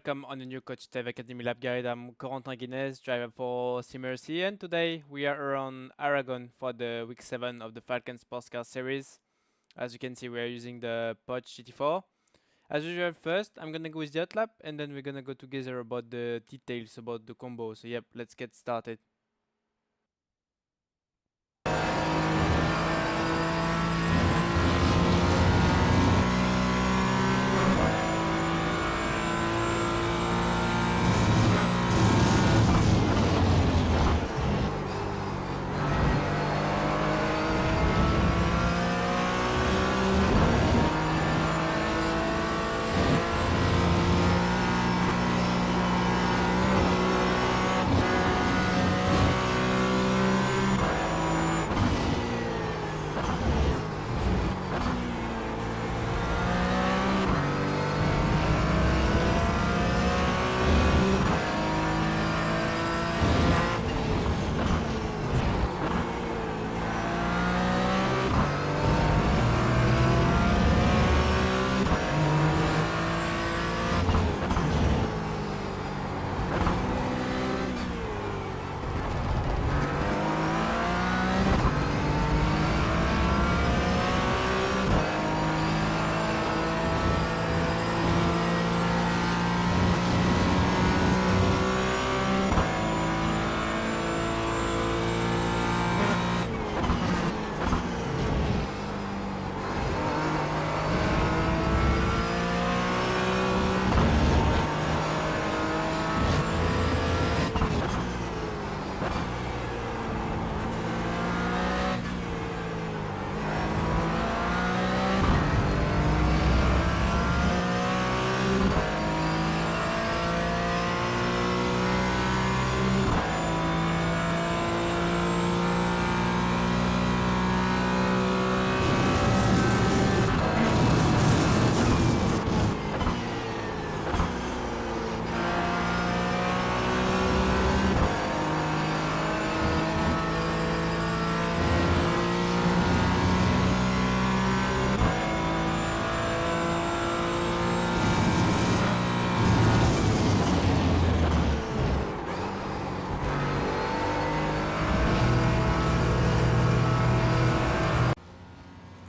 welcome on the new Coach Dev Academy Lab Guide. I'm Corentin Guinez, driver for SimRC, and today we are around Aragon for the week 7 of the Falcon Sports Car Series. As you can see, we are using the Porsche GT4. As usual, first I'm gonna go with the hot lap, and then we're gonna go together about the details about the combo. So yep, let's get started.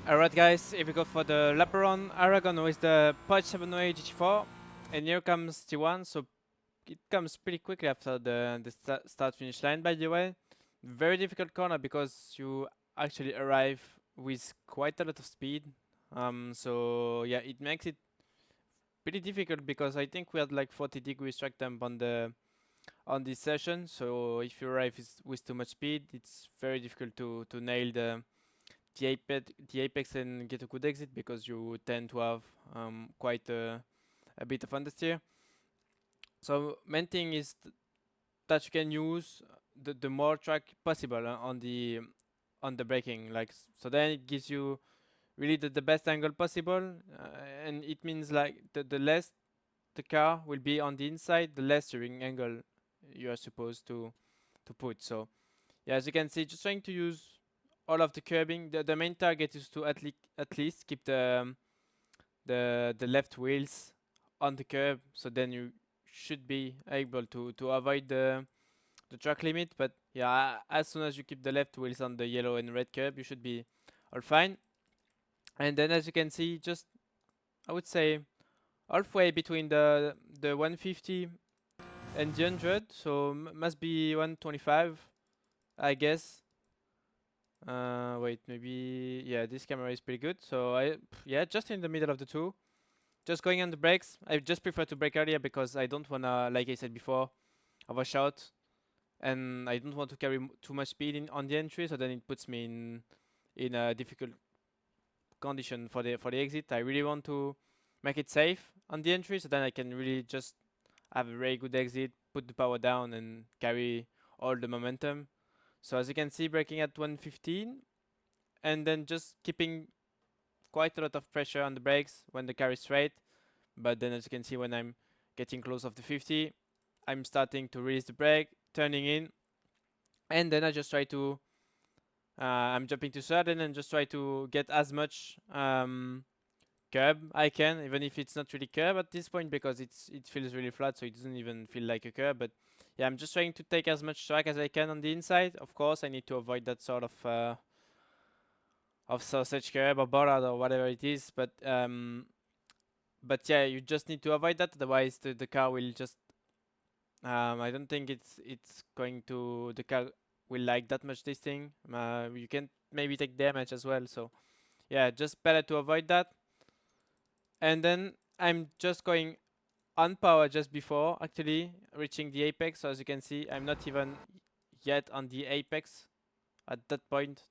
Alright guys, if we go for the lap around Aragon with the Porsche 708 GT4, and here comes T1, so it comes pretty quickly after the start finish line, by the way. Very difficult corner because you actually arrive with quite a lot of speed. So yeah, it makes it pretty difficult because I think we had like 40 degrees track temp on this session. So if you arrive with too much speed, it's very difficult to nail the apex and get a good exit because you tend to have quite a bit of understeer. So main thing is that you can use the more track possible on the braking, like so then it gives you really the best angle possible, and it means like the less the car will be on the inside, the less steering angle you are supposed to put. So yeah, as you can see, just trying to use all of the curbing. The main target is to at least keep the left wheels on the curb, so then you should be able to avoid the track limit. But yeah, as soon as you keep the left wheels on the yellow and red curb, you should be all fine. And then as you can see, just I would say halfway between the 150 and the 100, so must be 125, I guess. Wait, maybe, yeah, this camera is pretty good. So yeah, just in the middle of the two. Just going on the brakes. I just prefer to brake earlier because I don't wanna, like I said before, overshoot, and I don't want to carry too much speed on the entry. So then it puts me in a difficult condition for the exit. I really want to make it safe on the entry, so then I can really just have a very good exit, put the power down, and carry all the momentum. So as you can see, braking at 115, and then just keeping quite a lot of pressure on the brakes when the car is straight. But then as you can see, when I'm getting close of the 50, I'm starting to release the brake, turning in, and then I just try to I'm jumping to third and then just try to get as much curb I can, even if it's not really curb at this point because it feels really flat, so it doesn't even feel like a curb. But yeah, I'm just trying to take as much track as I can on the inside. Of course, I need to avoid that sort of sausage curb or bollard or whatever it is. But yeah, you just need to avoid that. Otherwise, the car will just I don't think it's going to the car will like that much this thing. You can maybe take damage as well. So yeah, just better to avoid that. And then I'm just going on power just before actually reaching the apex. So as you can see, I'm not even yet on the apex at that point.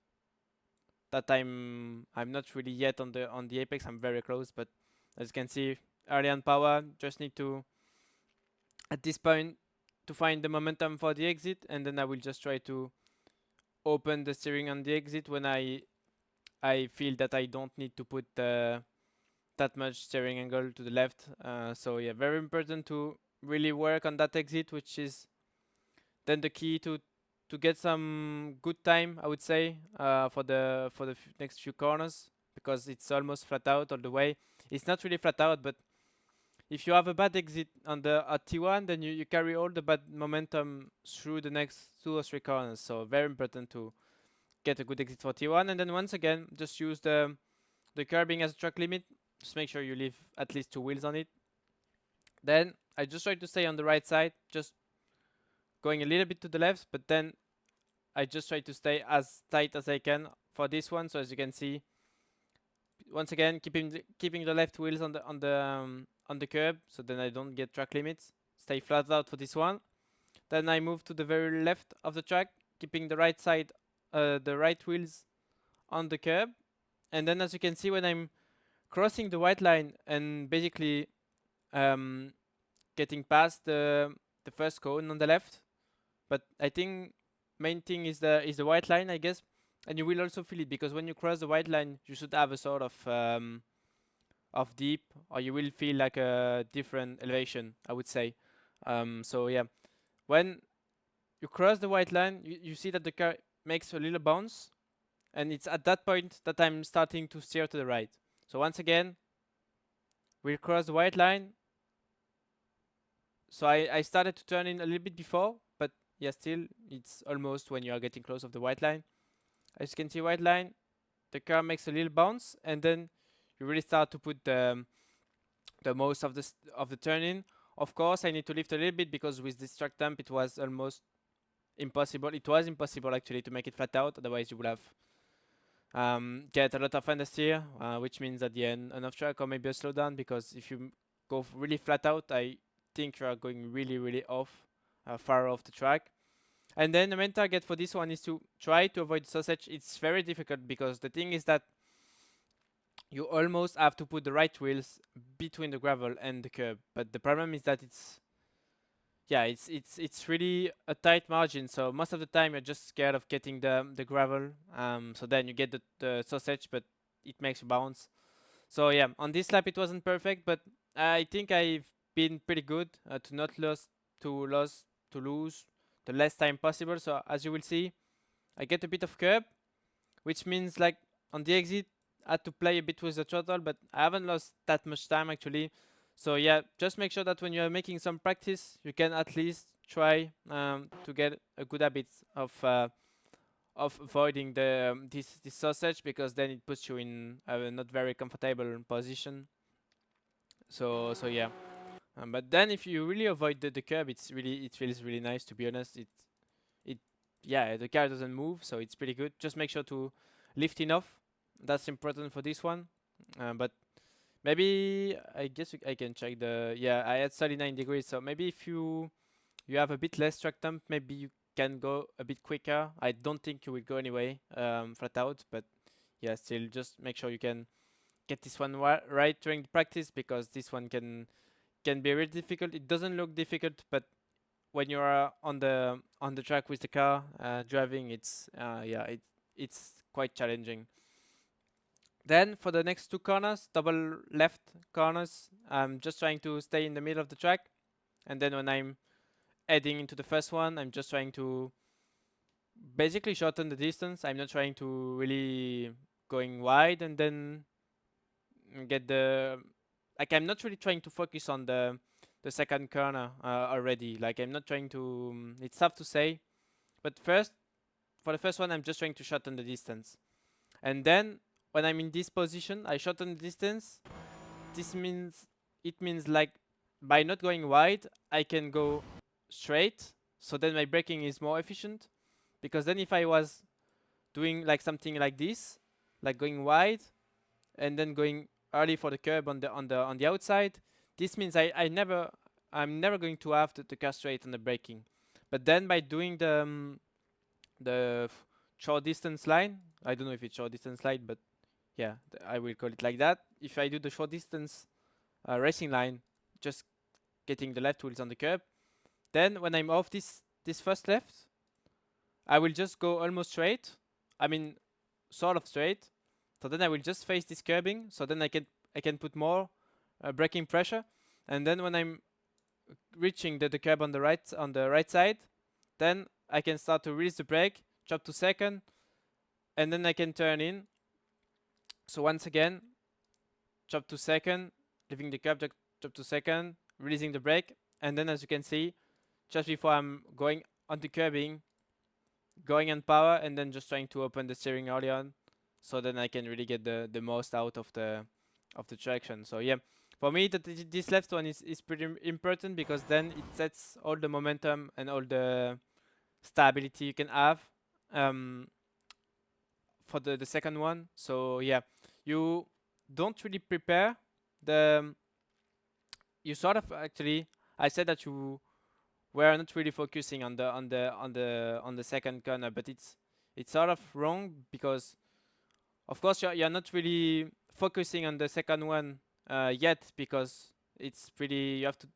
That I'm not really yet on the apex. I'm very close, but as you can see, early on power, just need to at this point to find the momentum for the exit, and then I will just try to open the steering on the exit when I feel that I don't need to put that much steering angle to the left. So yeah, very important to really work on that exit, which is then the key to get some good time, I would say, for the next few corners, because it's almost flat out all the way. It's not really flat out, but if you have a bad exit on the at T1, then you carry all the bad momentum through the next 2 or 3 corners. So very important to get a good exit for T1, and then once again just use the curbing as a track limit. Just make sure you leave at least 2 wheels on it. Then I just try to stay on the right side, just going a little bit to the left, but then I just try to stay as tight as I can for this one. So as you can see, once again keeping the left wheels on the curb, so then I don't get track limits. Stay flat out for this one. Then I move to the very left of the track, keeping the right side, the right wheels on the curb. And then as you can see, when I'm crossing the white line and basically getting past the first cone on the left, but I think main thing is the white line, I guess, and you will also feel it because when you cross the white line, you should have a sort of deep, or you will feel like a different elevation, I would say. So yeah, when you cross the white line, you see that the car makes a little bounce, and it's at that point that I'm starting to steer to the right. So once again, we cross the white line. So I started to turn in a little bit before, but yeah, still it's almost when you are getting close of the white line. As you can see, white line, the car makes a little bounce, and then you really start to put the most of the turn in. Of course, I need to lift a little bit because with this track temp, it was almost impossible. It was impossible actually to make it flat out. Otherwise, you would have get a lot of understeer, which means at the end an off track or maybe a slowdown. Because if you go really flat out, I think you are going really off, far off the track. And then the main target for this one is to try to avoid sausage. It's very difficult because the thing is that you almost have to put the right wheels between the gravel and the curb. But the problem is that it's really a tight margin. So most of the time you're just scared of getting the gravel. So then you get the sausage, but it makes you bounce. So yeah, on this lap it wasn't perfect, but I think I've been pretty good to not lose the less time possible. So as you will see, I get a bit of curb, which means like on the exit I had to play a bit with the throttle, but I haven't lost that much time actually. So yeah, just make sure that when you're making some practice, you can at least try to get a good habit of avoiding this sausage, because then it puts you in a not very comfortable position. So yeah. But then if you really avoid the curb, it feels really nice, to be honest. Yeah, the car doesn't move, so it's pretty good. Just make sure to lift enough. That's important for this one. But maybe I guess I can check I had 39 degrees, so maybe if you have a bit less track temp, maybe you can go a bit quicker. I don't think you will go anyway, flat out, but yeah, still just make sure you can get this one right during the practice, because this one can be really difficult. It doesn't look difficult, but when you are on the track with the car driving, it's quite challenging. Then for the next 2 corners, double left corners, I'm just trying to stay in the middle of the track, and then when I'm heading into the first one, I'm just trying to basically shorten the distance. I'm not trying to really going wide and then get the, like, I'm not really trying to focus on the second corner already. Like, I'm not trying to. It's tough to say, but first, for the first one, I'm just trying to shorten the distance, and then when I'm in this position, I shorten the distance. This means it means like by not going wide, I can go straight. So then my braking is more efficient, because then if I was doing like something like this, like going wide and then going early for the curb on the outside, this means I'm never going to have the car straight on the braking. But then by doing the short distance line, I don't know if it's short distance line, but yeah, I will call it like that. If I do the short distance racing line, just getting the left wheels on the curb, then when I'm off this first left, I will just go almost straight. I mean, sort of straight. So then I will just face this curbing. So then I can put more braking pressure, and then when I'm reaching the curb on the right side, then I can start to release the brake, drop to second, and then I can turn in. So once again, drop to second, leaving the curb, drop to second, releasing the brake, and then as you can see, just before I'm going on the curbing, going on power, and then just trying to open the steering early on, so then I can really get the most out of the traction. So yeah, for me this left one is pretty important, because then it sets all the momentum and all the stability you can have for the second one. So yeah, you don't really prepare the you sort of actually, I said that you were not really focusing on the second corner, but it's sort of wrong, because of course you're not really focusing on the second one yet, because it's pretty, you have to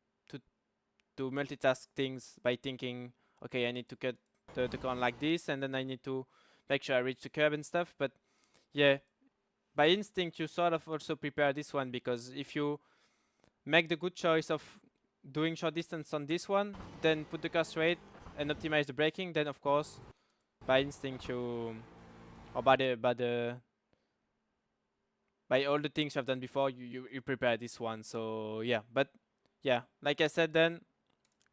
to multitask things by thinking, okay, I need to cut the corner like this, and then I need to make sure I reach the curb and stuff. But yeah, by instinct you sort of also prepare this one, because if you make the good choice of doing short distance on this one, then put the car straight and optimize the braking, then of course by instinct you, or by all the things you have done before, you prepare this one. So yeah, but yeah, like I said, then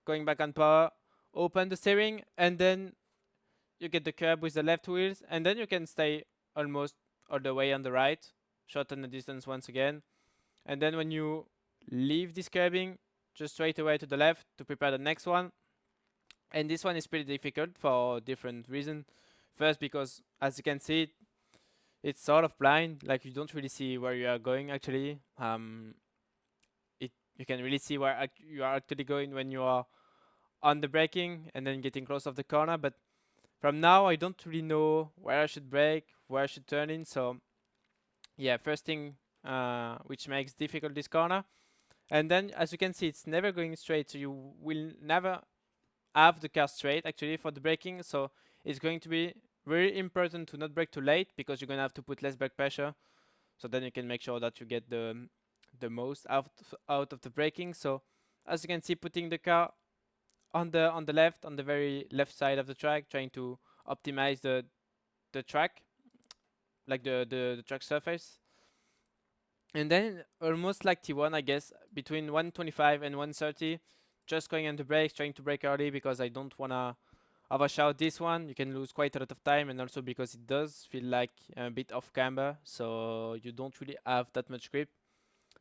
going back on power, open the steering, and then you get the curb with the left wheels, and then you can stay almost all the way on the right, shorten the distance once again, and then when you leave this curbing, just straight away to the left to prepare the next one. And this one is pretty difficult for different reasons. First, because as you can see, it's sort of blind, like you don't really see where you are going actually. You can really see where you are actually going when you are on the braking and then getting close of the corner. But from now, I don't really know where I should brake, where I should turn in. So yeah, first thing which makes difficult this corner. And then as you can see, it's never going straight, so you will never have the car straight actually for the braking. So it's going to be very important to not brake too late, because you're going to have to put less brake pressure, so then you can make sure that you get the most out of the braking. So as you can see, putting the car on the left, on the very left side of the track, trying to optimize the track, like the track surface. And then almost like T1, I guess, between 125 and 130, just going on the brakes, trying to brake early, because I don't want to overshout this one. You can lose quite a lot of time, and also because it does feel like a bit off camber, so you don't really have that much grip.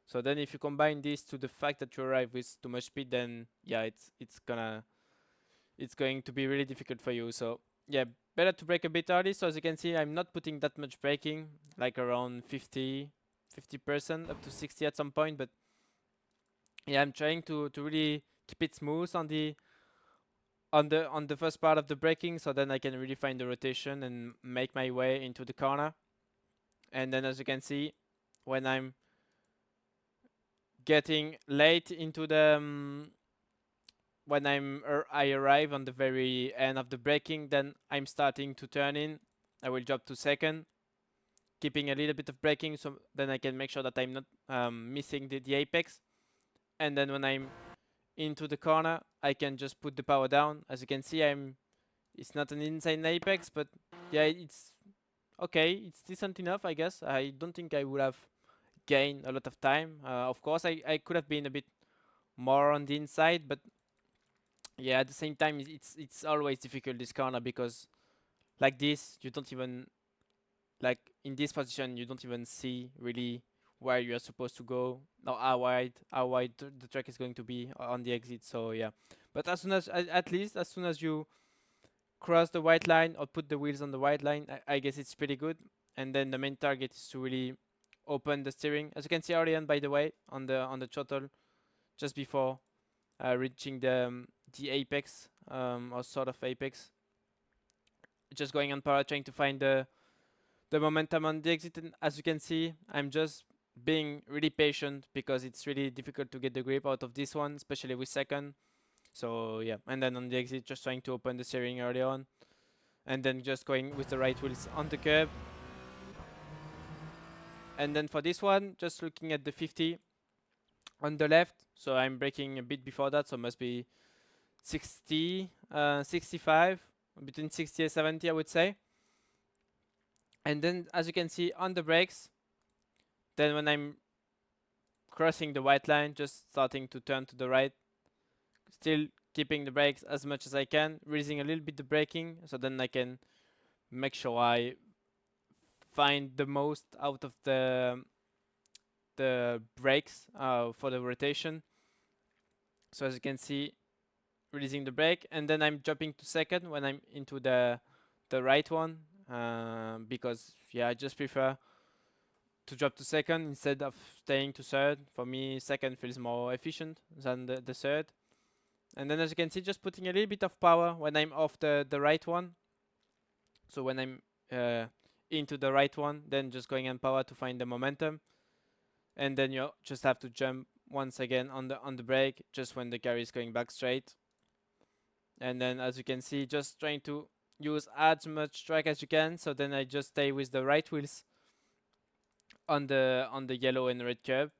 So then if you combine this to the fact that you arrive with too much speed, then yeah, it's going to be really difficult for you. So yeah, better to brake a bit early. So as you can see, I'm not putting that much braking, like around 50% up to 60 at some point, but yeah, I'm trying to really keep it smooth on the first part of the braking, so then I can really find the rotation and make my way into the corner. And then as you can see, when I'm getting late into the when I arrive on the very end of the braking, then I'm starting to turn in. I will drop to second, keeping a little bit of braking, so then I can make sure that I'm not missing the apex. And then when I'm into the corner, I can just put the power down. As you can see, it's not an insane apex, but yeah, it's okay. It's decent enough, I guess. I don't think I would have gain a lot of time. Of course, I could have been a bit more on the inside, but yeah, at the same time, it's always difficult this corner because like this, you don't even like in this position, you don't even see really where you are supposed to go or how wide the track is going to be on the exit. So yeah, but as soon as at least as soon as you cross the white line or put the wheels on the white line, I guess it's pretty good. And then the main target is to really open the steering, as you can see early on, by the way, on the throttle, just before reaching the apex or sort of apex. Just going on power, trying to find the momentum on the exit. And as you can see, I'm just being really patient because it's really difficult to get the grip out of this one, especially with second. So yeah, and then on the exit, just trying to open the steering early on, and then just going with the right wheels on the curb. And then for this one, just looking at the 50 on the left. So I'm braking a bit before that, so must be 60, 65, between 60 and 70, I would say. And then as you can see on the brakes, then when I'm crossing the white line, just starting to turn to the right, still keeping the brakes as much as I can, raising a little bit the braking, so then I can make sure I find the most out of the brakes for the rotation. So as you can see, releasing the brake, and then I'm jumping to second when I'm into the right one, because yeah, I just prefer to drop to second instead of staying to third. For me, second feels more efficient than the third. And then as you can see, just putting a little bit of power when I'm off the right one. So when I'm into the right one, then just going on power to find the momentum. And then you just have to jump once again on the brake just when the car is going back straight. And then as you can see, just trying to use as much track as you can. So then I just stay with the right wheels on the yellow and red curb.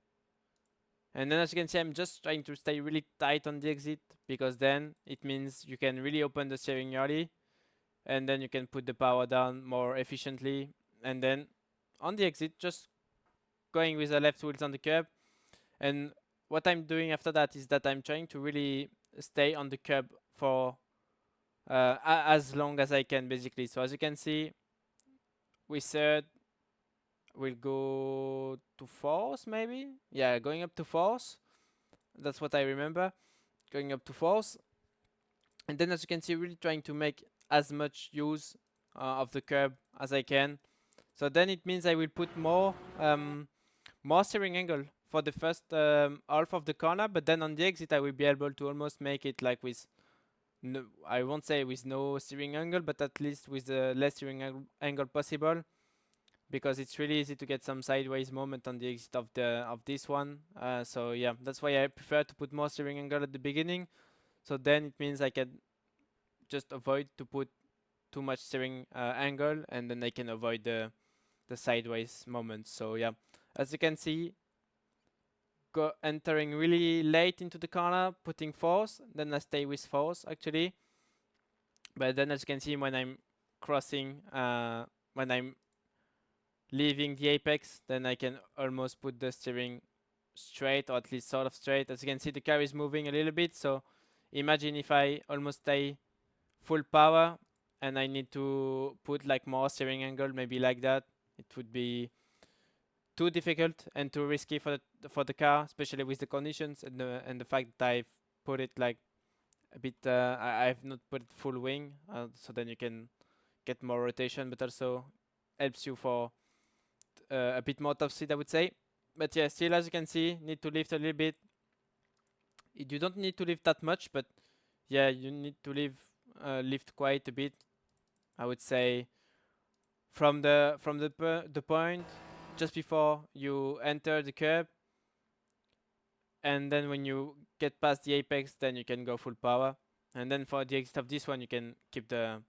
And then as you can see, I'm just trying to stay really tight on the exit, because then it means you can really open the steering early, and then you can put the power down more efficiently. And then on the exit, just going with the left wheels on the curb. And what I'm doing after that is that I'm trying to really stay on the curb for as long as I can, basically. So as you can see, with third, we'll go to fourth, maybe? Yeah, going up to fourth. That's what I remember. Going up to fourth. And then as you can see, really trying to make as much use of the curb as I can. So then it means I will put more steering angle for the first half of the corner, but then on the exit I will be able to almost make it like with no, I won't say with no steering angle, but at least with the less steering angle possible, because it's really easy to get some sideways moment on the exit of this one. So yeah, that's why I prefer to put more steering angle at the beginning. So then it means I can just avoid to put too much steering angle, and then I can avoid the sideways moments. So yeah, as you can see, entering really late into the corner, putting force, then I stay with force actually. But then as you can see, when I'm crossing, when I'm leaving the apex, then I can almost put the steering straight, or at least sort of straight. As you can see, the car is moving a little bit, so imagine if I almost stay full power and I need to put like more steering angle, maybe like that. It would be too difficult and too risky for the car, especially with the conditions and the fact that I've put it like a bit. I've not put it full wing, so then you can get more rotation, but also helps you for a bit more top speed, I would say. But yeah, still, as you can see, need to lift a little bit. You don't need to lift that much, but yeah, you need to lift quite a bit. I would say from the point just before you enter the curb, and then when you get past the apex, then you can go full power. And then for the exit of this one, you can keep the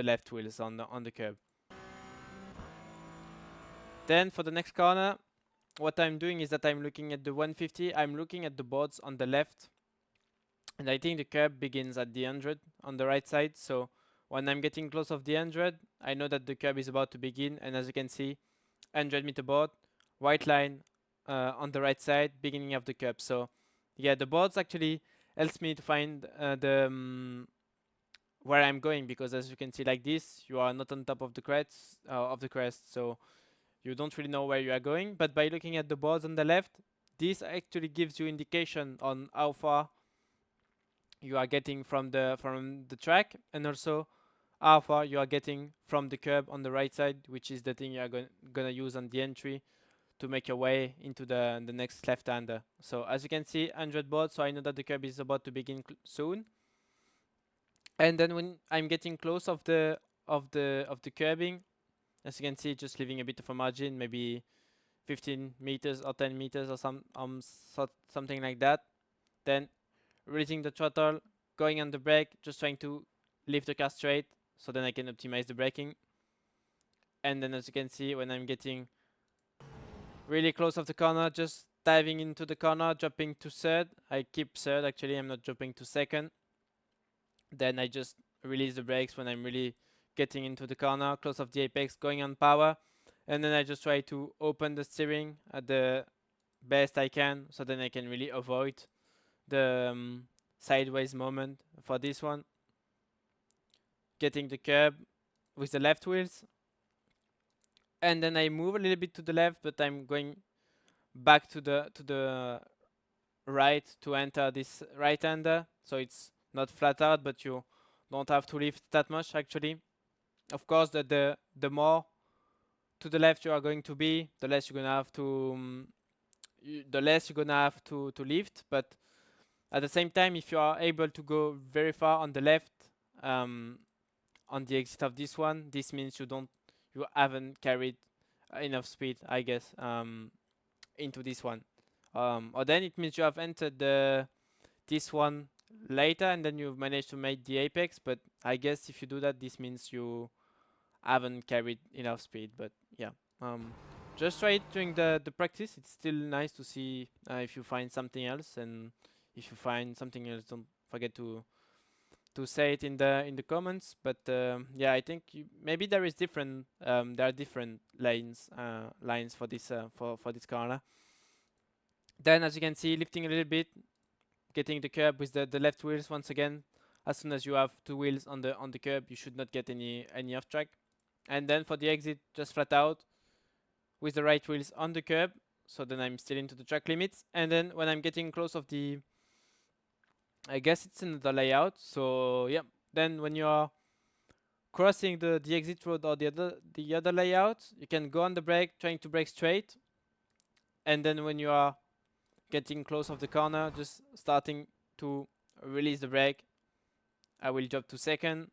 left wheels on the curb. Then for the next corner, what I'm doing is that I'm looking at the 150. I'm looking at the boards on the left, and I think the curb begins at the 100 on the right side. So when I'm getting close of the 100, I know that the curb is about to begin. And as you can see, 100-meter board, white line on the right side, beginning of the curb. So yeah, the boards actually helps me to find where I'm going, because as you can see like this, you are not on top of the crest, so you don't really know where you are going. But by looking at the boards on the left, this actually gives you indication on how far you are getting from the track, and also how far you are getting from the curb on the right side, which is the thing you are gonna use on the entry to make your way into the next left-hander. So as you can see, 100 boards, so I know that the curb is about to begin soon. And then when I'm getting close of the curbing, as you can see, just leaving a bit of a margin, maybe 15 meters or 10 meters or something like that. Then releasing the throttle, going on the brake, just trying to lift the car straight, so then I can optimize the braking. And then as you can see, when I'm getting really close of the corner, just diving into the corner, dropping to third. I keep third actually, I'm not dropping to second. Then I just release the brakes when I'm really getting into the corner, close of the apex, going on power. And then I just try to open the steering at the best I can, so then I can really avoid the sideways moment for this one. Getting the curb with the left wheels. And then I move a little bit to the left, but I'm going back to the right to enter this right-hander, so it's not flat out, but you don't have to lift that much actually. Of course, the more to the left you are going to be, the less you're gonna have to to lift. But at the same time, if you are able to go very far on the left on the exit of this one, this means you haven't carried enough speed, I guess, into this one. Or then it means you have entered this one later, and then you've managed to make the apex. But I guess if you do that, this means you haven't carried enough speed. But yeah, just try it during the practice. It's still nice to see if you find something else, and if you find something else, don't forget to say it in the comments. But yeah, I think maybe there is different there are different lines for this for this corner. Then as you can see, lifting a little bit, getting the curb with the left wheels once again. As soon as you have two wheels on the curb, you should not get any off track. And then for the exit, just flat out with the right wheels on the curb, so then I'm still into the track limits. And then when I'm getting close of the, I guess it's another layout, so yeah, then when you are crossing the exit road or the other layout, you can go on the brake, trying to brake straight. And then when you are getting close of the corner, just starting to release the brake, I will drop to second.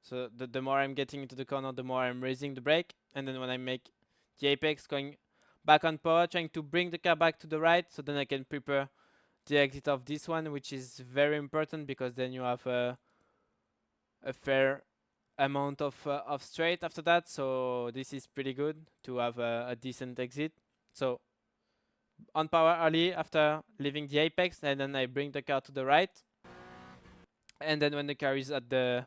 So the more I'm getting into the corner, the more I'm raising the brake. And then when I make the apex, going back on power, trying to bring the car back to the right, so then I can prepare the exit of this one, which is very important, because then you have a fair amount of straight after that. So this is pretty good to have a decent exit. So on power early after leaving the apex, and then I bring the car to the right. And then when the car is at the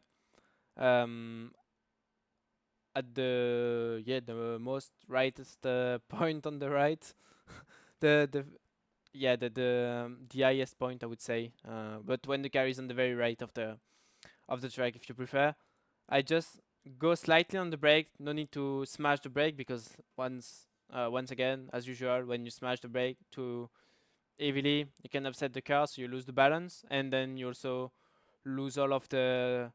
the most rightest point on the right, the highest point, I would say. But when the car is on the very right of the track, if you prefer, I just go slightly on the brake. No need to smash the brake, because once again, as usual, when you smash the brake too heavily, you can upset the car, so you lose the balance, and then you also lose all of the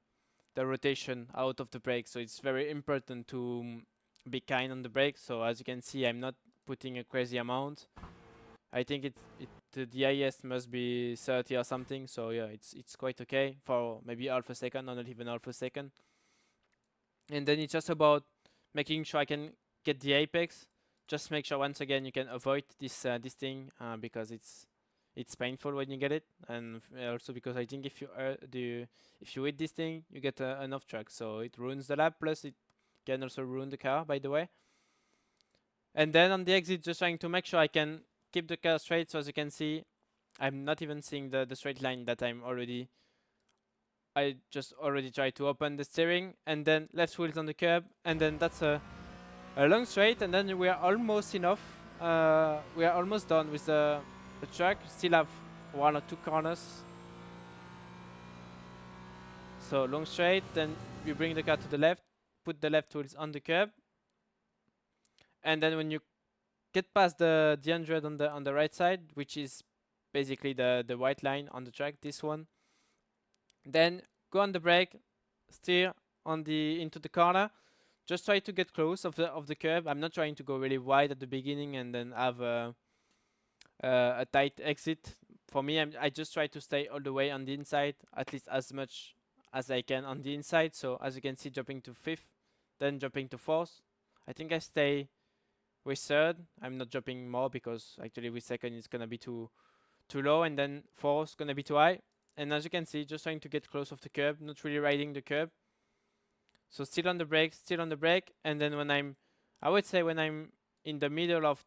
rotation out of the brake. So it's very important to be kind on the brake. So as you can see, I'm not putting a crazy amount. I think the highest must be 30 or something. So yeah, it's quite okay for maybe half a second, or not even half a second. And then it's just about making sure I can get the apex. Just make sure once again you can avoid this thing, because it's painful when you get it, and also because I think if you hit this thing, you get an off track, so it ruins the lap. Plus it can also ruin the car, by the way. And then on the exit, just trying to make sure I can keep the car straight. So as you can see, I'm not even seeing the straight line that I just already tried to open the steering, and then left wheels on the curb, and then that's a a long straight, and then we are almost enough. We are almost done with the track. Still have 1 or 2 corners. So long straight, then you bring the car to the left, put the left wheels on the curb, and then when you get past the 100 on the right side, which is basically the white line on the track, this one, then go on the brake, steer on the into the corner. Just try to get close of the curb. I'm not trying to go really wide at the beginning and then have a tight exit. For me, I just try to stay all the way on the inside, at least as much as I can on the inside. So as you can see, jumping to 5th, then jumping to 4th. I think I stay with 3rd. I'm not jumping more because actually with 2nd it's gonna be too low, and then 4th gonna be too high. And as you can see, just trying to get close of the curb, not really riding the curb. So still on the brake, and then I would say when I'm in the middle of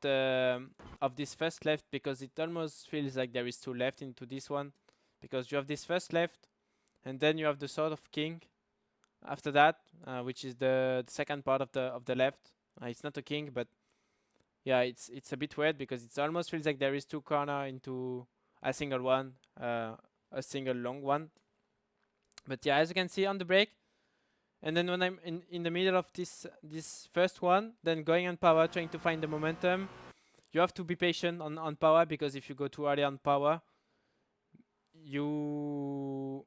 this first left, because it almost feels like there is 2 left into this one, because you have this first left, and then you have the sort of king after that, which is the second part of the left. It's not a king, but yeah, it's a bit weird because it almost feels like there is 2 corner into a single one, a single long one. But yeah, as you can see on the brake. And then when I'm in the middle of this first one, then going on power, trying to find the momentum. You have to be patient on power, because if you go too early on power, you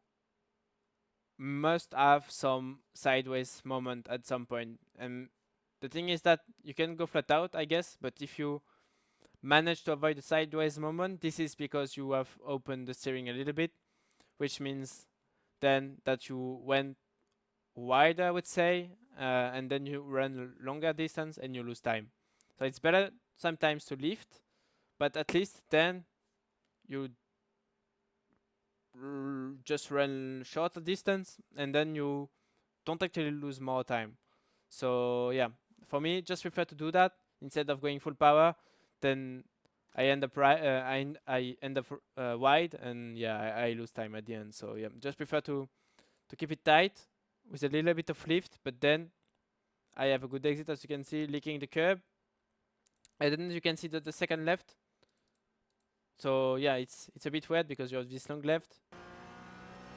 must have some sideways moment at some point. And the thing is that you can go flat out, I guess, but if you manage to avoid the sideways moment, this is because you have opened the steering a little bit, which means then that you went wide, I would say, and then you run longer distance and you lose time. So it's better sometimes to lift, but at least then you just run shorter distance and then you don't actually lose more time. So yeah, for me, just prefer to do that instead of going full power. Then I end up I end up wide, and yeah, I lose time at the end. So yeah, just prefer to keep it tight with a little bit of lift, but then I have a good exit, as you can see, licking the curb, and then you can see that the second left. So yeah, it's a bit weird because you have this long left,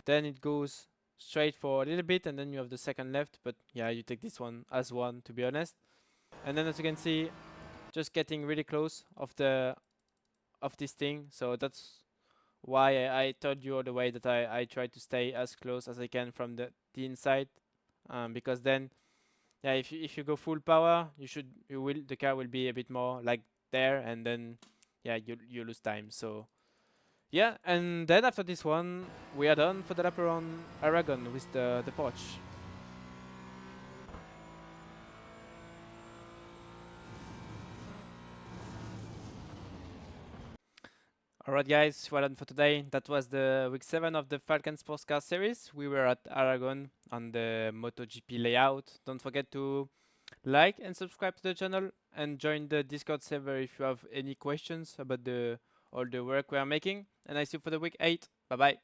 then it goes straight for a little bit, and then you have the second left. But yeah, you take this one as one, to be honest. And then as you can see, just getting really close of this thing. So that's why I told you all the way that I try to stay as close as I can from the inside, because then yeah, if you go full power, the car will be a bit more like there, and then yeah, you lose time. So yeah, and then after this one, we are done for the lap around Aragon with the Porsche. Alright guys, well done for today. That was the week 7 of the Falcon Sports Car Series. We were at Aragon on the MotoGP layout. Don't forget to like and subscribe to the channel, and join the Discord server if you have any questions about all the work we are making. And I see you for the week 8. Bye bye.